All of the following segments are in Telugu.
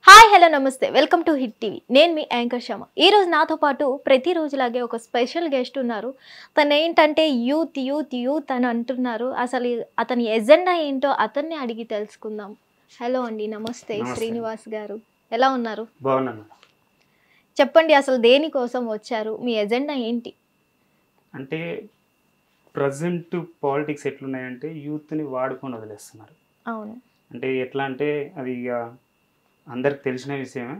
హాయ్ హలో నమస్తే వెల్కమ్ టు హిట్ టీవీ. నేను మీ యాంకర్ శమ. ఈరోజు నాతో పాటు ప్రతిరోజులాగే ఒక స్పెషల్ గెస్ట్ ఉన్నారు. తను ఏంటంటే యూత్ యూత్ యూత్ అని అంటున్నారు. అసలు అతని ఎజెండా ఏంటో అతన్ని అడిగి తెలుసుకుందాం. హలో అండి, నమస్తే. శ్రీనివాస్ గారు ఎలా ఉన్నారు? బాగున్నాను. చెప్పండి, అసలు దేనికోసం వచ్చారు, మీ ఎజెండా ఏంటి? అంటే ప్రజెంట్ పాలిటిక్స్ ఎట్లున్నాయంటే యూత్ని వాడుకొని వదిలేస్తున్నారు. అవును. అంటే ఎట్లా అంటే అది ఇక అందరికి తెలిసిన విషయమే.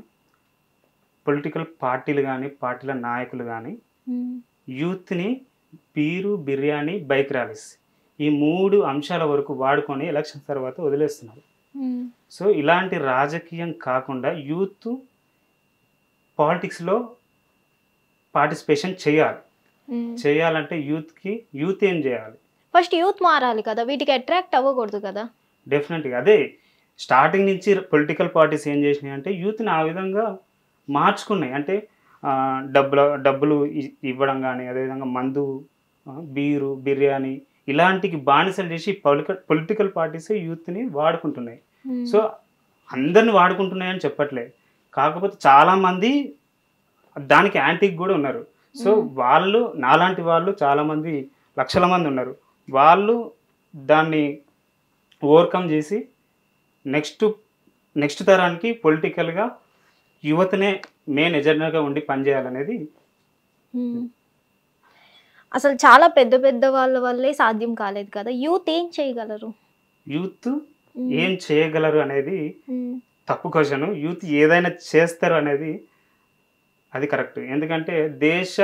పొలిటికల్ పార్టీలు కానీ పార్టీల నాయకులు కానీ యూత్ని బీరు, బిర్యానీ, బైక్ ర్యాలీస్ ఈ 3 అంశాల వరకు వాడుకొని ఎలక్షన్ తర్వాత వదిలేస్తున్నారు. సో ఇలాంటి రాజకీయం కాకుండా యూత్ పాలిటిక్స్లో పార్టిసిపేషన్ చేయాలంటే యూత్ ఏం చేయాలి? ఫస్ట్ యూత్ మారాలి కదా, వీటికి అట్రాక్ట్ అవ్వకూడదు కదా. డెఫినెట్గా అదే స్టార్టింగ్ నుంచి పొలిటికల్ పార్టీస్ ఏం చేసినాయి అంటే యూత్ని ఆ విధంగా మార్చుకున్నాయి. అంటే డబ్బులు ఇవ్వడం కానీ, అదేవిధంగా మందు, బీరు, బిర్యానీ ఇలాంటికి బానిసలు చేసి పొలిటికల్ పార్టీస్ యూత్ని వాడుకుంటున్నాయి. సో అందరిని వాడుకుంటున్నాయని చెప్పట్లే, కాకపోతే చాలామంది దానికి యాంటీక్ కూడా ఉన్నారు. సో వాళ్ళు నాలాంటి వాళ్ళు చాలామంది లక్షల మంది ఉన్నారు. వాళ్ళు దాన్ని ఓవర్కమ్ చేసి నెక్స్ట్ తరానికి పొలిటికల్గా యువతనే మెయిన్ ఎజెండాగా ఉండి పనిచేయాలనేది. అసలు చాలా పెద్ద పెద్ద వాళ్ళ వల్లే సాధ్యం కాలేదు కదా, యూత్ ఏం చేయగలరు? యూత్ ఏం చేయగలరు అనేది తప్పు క్వశ్చన్. యూత్ ఏదైనా చేస్తారు అనేది అది కరెక్ట్. ఎందుకంటే దేశ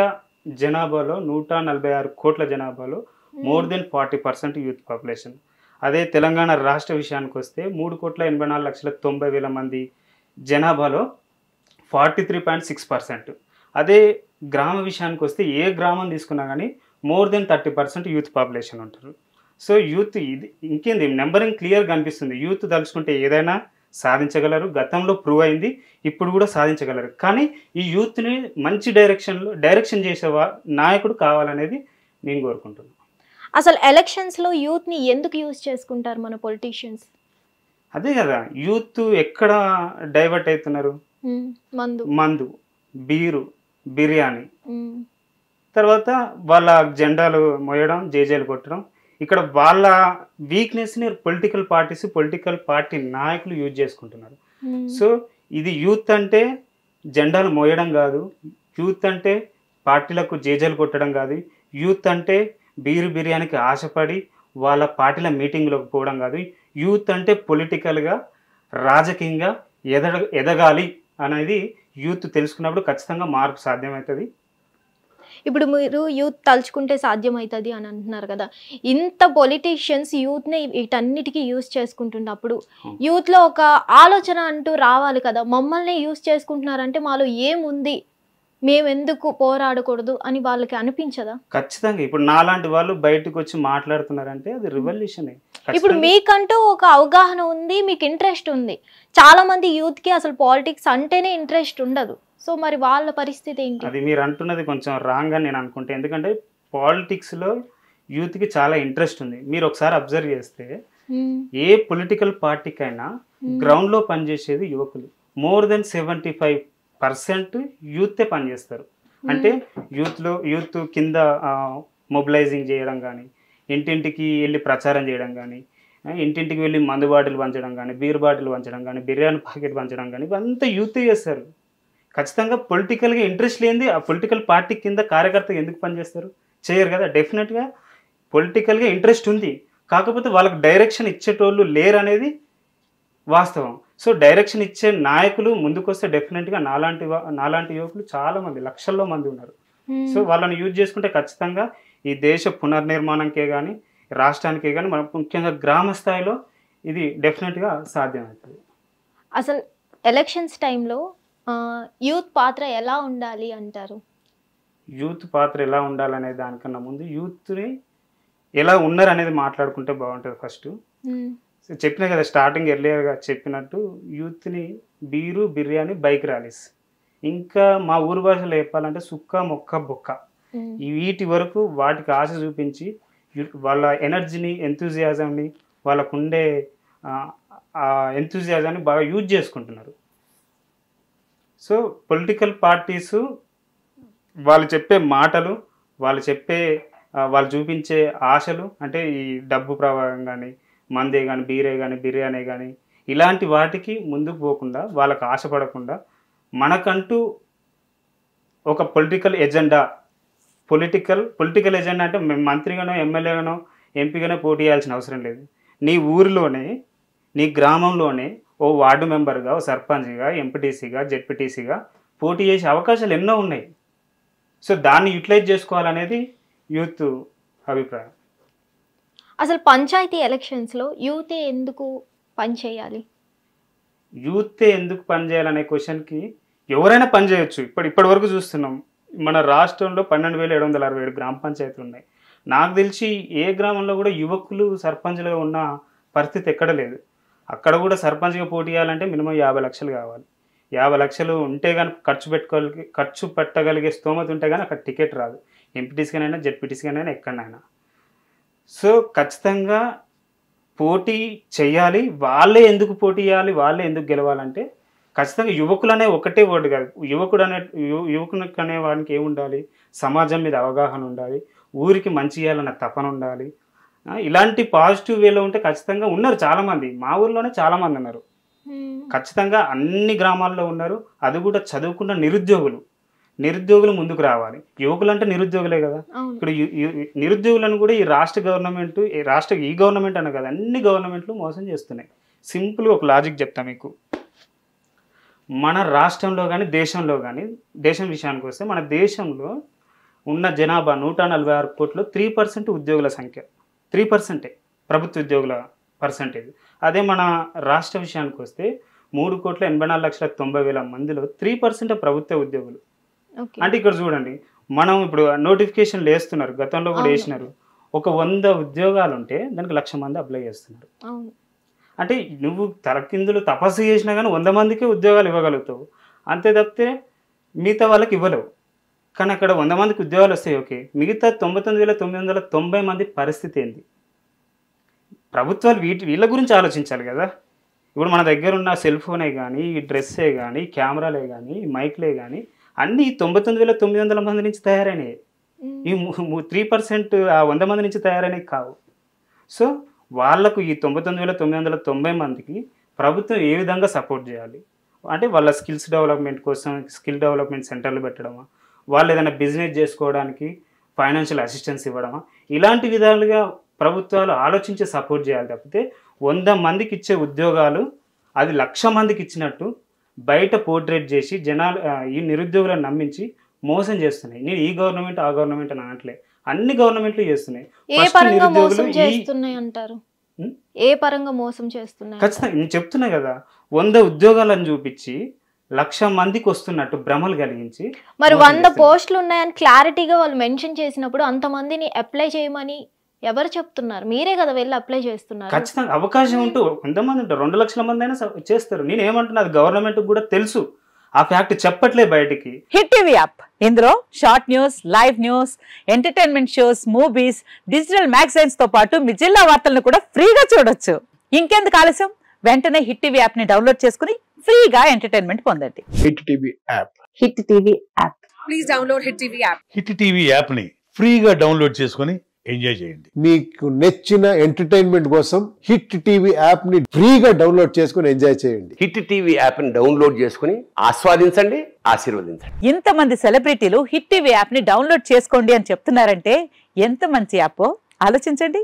జనాభాలో 146 కోట్ల జనాభాలో మోర్ దెన్ 40% యూత్ పాపులేషన్. అదే తెలంగాణ రాష్ట్ర విషయానికి వస్తే 3,84,90,000 మంది జనాభాలో 43.6%. అదే గ్రామ విషయానికి వస్తే ఏ గ్రామం తీసుకున్నా కానీ మోర్ దెన్ 30% యూత్ పాపులేషన్ ఉంటారు. సో యూత్ ఇది ఇంకేంది, నెంబరింగ్ క్లియర్గా కనిపిస్తుంది. యూత్ తలుచుకుంటే ఏదైనా సాధించగలరు. గతంలో ప్రూవ్ అయింది, ఇప్పుడు కూడా సాధించగలరు. కానీ ఈ యూత్ని మంచి డైరెక్షన్ చేసే నాయకుడు కావాలనేది నేను కోరుకుంటున్నాను. అసలు ఎలక్షన్స్లో యూత్ని ఎందుకు యూజ్ చేసుకుంటారు మన పొలిటీషియన్స్? అదే కదా, యూత్ ఎక్కడ డైవర్ట్ అవుతున్నారు? మందు, బీరు, బిర్యానీ, తర్వాత వాళ్ళ జెండాలు మోయడం, జేజేలు కొట్టడం. ఇక్కడ వాళ్ళ వీక్నెస్ని పొలిటికల్ పార్టీ నాయకులు యూజ్ చేసుకుంటున్నారు. సో ఇది యూత్ అంటే జెండాలు మోయడం కాదు, యూత్ అంటే పార్టీలకు జేజేలు కొట్టడం కాదు, యూత్ అంటే బీరు బిర్యానీకి ఆశపడి వాళ్ళ పార్టీల మీటింగ్లోకి పోవడం కాదు. యూత్ అంటే పొలిటికల్గా రాజకీయంగా ఎదగాలి అనేది యూత్ తెలుసుకున్నప్పుడు ఖచ్చితంగా మార్పు సాధ్యమవుతుంది. ఇప్పుడు మీరు యూత్ తలుచుకుంటే సాధ్యమవుతుంది అని అంటున్నారు కదా, ఇంత పొలిటీషియన్స్ యూత్ని వీటన్నిటికీ యూజ్ చేసుకుంటున్నప్పుడు యూత్లో ఒక ఆలోచన అంటూ రావాలి కదా, మమ్మల్ని యూజ్ చేసుకుంటున్నారంటే మాలో ఏముంది, మేమెందుకు పోరాడకూడదు అని వాళ్ళకి అనిపించదా? ఖచ్చితంగా. ఇప్పుడు నాలాంటి వాళ్ళు బయటకు వచ్చి మాట్లాడుతున్నారంటే అది రివల్యూషన్. ఇప్పుడు మీకంటూ ఒక అవగాహన ఉంది, మీకు ఇంట్రెస్ట్ ఉంది. చాలా మంది యూత్ కి అసలు పాలిటిక్స్ అంటేనే ఇంట్రెస్ట్ ఉండదు. సో మరి వాళ్ళ పరిస్థితి ఏంటి? అది మీరు అంటున్నది కొంచెం రాంగ్ అని నేను అనుకుంటే. ఎందుకంటే పాలిటిక్స్లో యూత్కి చాలా ఇంట్రెస్ట్ ఉంది. మీరు ఒకసారి అబ్జర్వ్ చేస్తే ఏ పొలిటికల్ పార్టీకైనా గ్రౌండ్లో పనిచేసేది యువకులు. మోర్ దెన్ 75% యూతే పనిచేస్తారు. అంటే యూత్ కింద మొబిలైజింగ్ చేయడం కానీ, ఇంటింటికి వెళ్ళి ప్రచారం చేయడం కానీ, ఇంటింటికి వెళ్ళి మందు బాటిల్ పంచడం కానీ, బీర్ బాటిల్ పంచడం కానీ, బిర్యానీ ప్యాకెట్ పంచడం కానీ, ఇవంతా యూతే చేస్తారు. ఖచ్చితంగా పొలిటికల్గా ఇంట్రెస్ట్ లేనిది ఆ పొలిటికల్ పార్టీ కింద కార్యకర్తగా ఎందుకు పనిచేస్తారు? చేయరు కదా. డెఫినెట్గా పొలిటికల్గా ఇంట్రెస్ట్ ఉంది, కాకపోతే వాళ్ళకి డైరెక్షన్ ఇచ్చేటోళ్ళు లేరు అనేది వాస్తవం. సో డైరెక్షన్ ఇచ్చే నాయకులు ముందుకు వస్తే డెఫినెట్గా నాలాంటి యువకులు చాలామంది లక్షల్లో మంది ఉన్నారు. సో వాళ్ళని యూజ్ చేసుకుంటే ఖచ్చితంగా ఈ దేశ పునర్నిర్మాణంకే కానీ, రాష్ట్రానికే కానీ, మన ముఖ్యంగా గ్రామ స్థాయిలో ఇది డెఫినెట్గా సాధ్యమవుతుంది. అసలు ఎలక్షన్స్ టైంలో యూత్ పాత్ర ఎలా ఉండాలి అంటారు? యూత్ పాత్ర ఎలా ఉండాలనే దానికన్నా ముందు యూత్ని ఎలా ఉన్నారు అనేది మాట్లాడుకుంటే బాగుంటుంది. ఫస్ట్ చెప్పినా కదా, స్టార్టింగ్ ఎర్లియర్గా చెప్పినట్టు యూత్ని బీరు, బిర్యానీ, బైక్ ర్యాలీస్, ఇంకా మా ఊరు భాషలో చెప్పాలంటే సుక్క, మొక్క, బొక్క, వీటి వరకు వాటికి ఆశ చూపించి వాళ్ళ ఎనర్జీని, ఎంతూజియాజంని, వాళ్ళకుండే ఎంతూజియాజాన్ని బాగా యూజ్ చేసుకుంటున్నారు. సో పొలిటికల్ పార్టీస్ వాళ్ళు చెప్పే మాటలు, వాళ్ళు చూపించే ఆశలు, అంటే ఈ డబ్బు ప్రభావం కానీ, మందే కానీ, బీరే కానీ, బిర్యానీ కానీ, ఇలాంటి వాటికి ముందుకు పోకుండా, వాళ్ళకు ఆశపడకుండా మనకంటూ ఒక పొలిటికల్ ఎజెండా అంటే మంత్రిగానో, ఎమ్మెల్యేగానో, ఎంపీగానో పోటీ చేయాల్సిన అవసరం లేదు. నీ ఊరిలోనే, నీ గ్రామంలోనే ఓ వార్డు మెంబర్గా, ఓ సర్పంచ్గా, ఎంపీటీసీగా, జెడ్పీటీసీగా పోటీ చేసే అవకాశాలు ఎన్నో ఉన్నాయి. సో దాన్ని యూటిలైజ్ చేసుకోవాలనేది యూత్ అభిప్రాయం. అసలు పంచాయతీ ఎలక్షన్స్లో యూతే ఎందుకు పనిచేయాలి? యూతే ఎందుకు పనిచేయాలనే క్వశ్చన్కి ఎవరైనా పనిచేయచ్చు. ఇప్పటి వరకు చూస్తున్నాం, మన రాష్ట్రంలో 12,767 గ్రామ పంచాయతీలు ఉన్నాయి. నాకు తెలిసి ఏ గ్రామంలో కూడా యువకులు సర్పంచ్లుగా ఉన్న పరిస్థితి ఎక్కడ లేదు. అక్కడ కూడా సర్పంచ్గా పోటీ చేయాలంటే మినిమం 50 లక్షలు కావాలి. 50 లక్షలు ఉంటే కానీ ఖర్చు పెట్టగలిగే స్తోమత ఉంటే కానీ అక్కడ టికెట్ రాదు. ఎంపీటీసీగానైనా, జెడ్పీటీసీగానైనా, ఎక్కడైనా. సో ఖచ్చితంగా పోటీ చేయాలి. వాళ్ళే ఎందుకు పోటీ చేయాలి, వాళ్ళే ఎందుకు గెలవాలంటే ఖచ్చితంగా యువకులనే ఒకటే ఓటు కాదు. యువకునికి అనే వాడికి ఏముండాలి, సమాజం మీద అవగాహన ఉండాలి, ఊరికి మంచి చేయాలన్న తపన ఉండాలి. ఇలాంటి పాజిటివ్ వేలో ఉంటే ఖచ్చితంగా ఉన్నారు చాలామంది. మా ఊర్లోనే చాలామంది ఉన్నారు, ఖచ్చితంగా అన్ని గ్రామాల్లో ఉన్నారు. అది కూడా చదువుకున్న నిరుద్యోగులు ముందుకు రావాలి. యువకులు అంటే నిరుద్యోగులే కదా. ఇప్పుడు నిరుద్యోగులను కూడా ఈ రాష్ట్ర గవర్నమెంట్, ఈ గవర్నమెంట్ అనే కదా, అన్ని గవర్నమెంట్లు మోసం చేస్తున్నాయి. సింపుల్గా ఒక లాజిక్ చెప్తా మీకు. మన రాష్ట్రంలో కానీ, దేశంలో కానీ, దేశం విషయానికి వస్తే మన దేశంలో ఉన్న జనాభా 146 కోట్లు, 3% ఉద్యోగుల సంఖ్య, 3% ప్రభుత్వ ఉద్యోగుల పర్సంటేజ్. అదే మన రాష్ట్ర విషయానికి వస్తే 3,84,90,000 మందిలో 3% ప్రభుత్వ ఉద్యోగులు. అంటే ఇక్కడ చూడండి, మనం ఇప్పుడు నోటిఫికేషన్లు వేస్తున్నారు, గతంలో కూడా వేసినారు. ఒక 100 ఉద్యోగాలు ఉంటే దానికి 1,00,000 మంది అప్లై చేస్తున్నారు. అంటే నువ్వు తలకిందులు తపస్సు చేసినా కానీ 100 మందికే ఉద్యోగాలు ఇవ్వగలుగుతావు, అంతే తప్పితే మిగతా వాళ్ళకి ఇవ్వలేవు. కానీ అక్కడ 100 మందికి ఉద్యోగాలు వస్తాయి, ఓకే. మిగతా 99,990 మంది పరిస్థితి ఏంది? ప్రభుత్వాలు వీళ్ళ గురించి ఆలోచించాలి కదా. ఇప్పుడు మన దగ్గర ఉన్న సెల్ ఫోనే కానీ, ఈ డ్రెస్సే కానీ, కెమెరాలే కానీ, మైక్లే కానీ, అన్నీ 99,900 మంది నుంచి తయారైనవి. ఈ 3% ఆ 100 మంది నుంచి తయారైనవి కావు. సో వాళ్లకు ఈ 99,990 మందికి ప్రభుత్వం ఏ విధంగా సపోర్ట్ చేయాలి అంటే, వాళ్ళ స్కిల్స్ డెవలప్మెంట్ కోసం స్కిల్ డెవలప్మెంట్ సెంటర్లు పెట్టడమా, వాళ్ళు ఏదైనా బిజినెస్ చేసుకోవడానికి ఫైనాన్షియల్ అసిస్టెన్స్ ఇవ్వడమా, ఇలాంటి విధాలుగా ప్రభుత్వాలు ఆలోచించి సపోర్ట్ చేయాలి. తప్పితే 100 మందికి ఇచ్చే ఉద్యోగాలు అది 1,00,000 మందికి ఇచ్చినట్టు బయట పోర్ట్రేట్ చేసి జనాలు ఈ నిరుద్యోగులను నమ్మించి మోసం చేస్తున్నాయి. నేను ఈ గవర్నమెంట్ ఆ గవర్నమెంట్ అని అనట్లే, అన్ని గవర్నమెంట్లు చేస్తున్నాయి. ఖచ్చితంగా నేను చెప్తున్నా కదా, 100 ఉద్యోగాలను చూపించి 1,00,000 మందికి వస్తున్నట్టు భ్రమలు కలిగించి, మరి 100 పోస్టులు ఉన్నాయని క్లారిటీగా వాళ్ళు మెన్షన్ చేసినప్పుడు అంతమందిని అప్లై చేయమని ఎవరు చెప్తున్నారు? మీరే కదా వెళ్ళి అప్లై చేస్తున్నారు. ఖచ్చితంగా అవకాశం ఉంటూ ఎంతమంది ఉంటారు, 2,00,000 మంది అయినా చేస్తారు. నేను ఏమంటున్నా, అది గవర్నమెంట్ కూడా తెలుసు, ఆ ఫ్యాక్ట్ చెప్పట్లే బయటికి. హిట్ టీవీ యాప్, ఇందులో short news, live news, entertainment shows, movies, digital magazines తో పాటు మీ జిల్లా వార్తలను కూడా ఫ్రీగా చూడొచ్చు. ఇంకెందుకు ఆలస్యం, వెంటనే హిట్ టీవీ యాప్ ని డౌన్లోడ్ చేసుకుని ఫ్రీగా ఎంటర్టైన్మెంట్ పొందండి. Hit TV app, hit TV app, please download hit TV app. Hit TV app ని ఫ్రీగా డౌన్లోడ్ చేసుకుని ఎంజాయ్ చేయండి. మీకు నచ్చిన ఎంటర్టైన్మెంట్ కోసం హిట్ టీవీ యాప్ ని ఫ్రీగా డౌన్లోడ్ చేసుకుని ఎంజాయ్ చేయండి. హిట్ టీవీ యాప్ ని డౌన్లోడ్ చేసుకుని ఆస్వాదించండి, ఆశీర్వదించండి. ఇంతమంది సెలబ్రిటీలు హిట్ టీవీ యాప్ ని డౌన్లోడ్ చేసుకోండి అని చెప్తున్నారంటే ఎంత మంచి యాప్ ఆలోచించండి.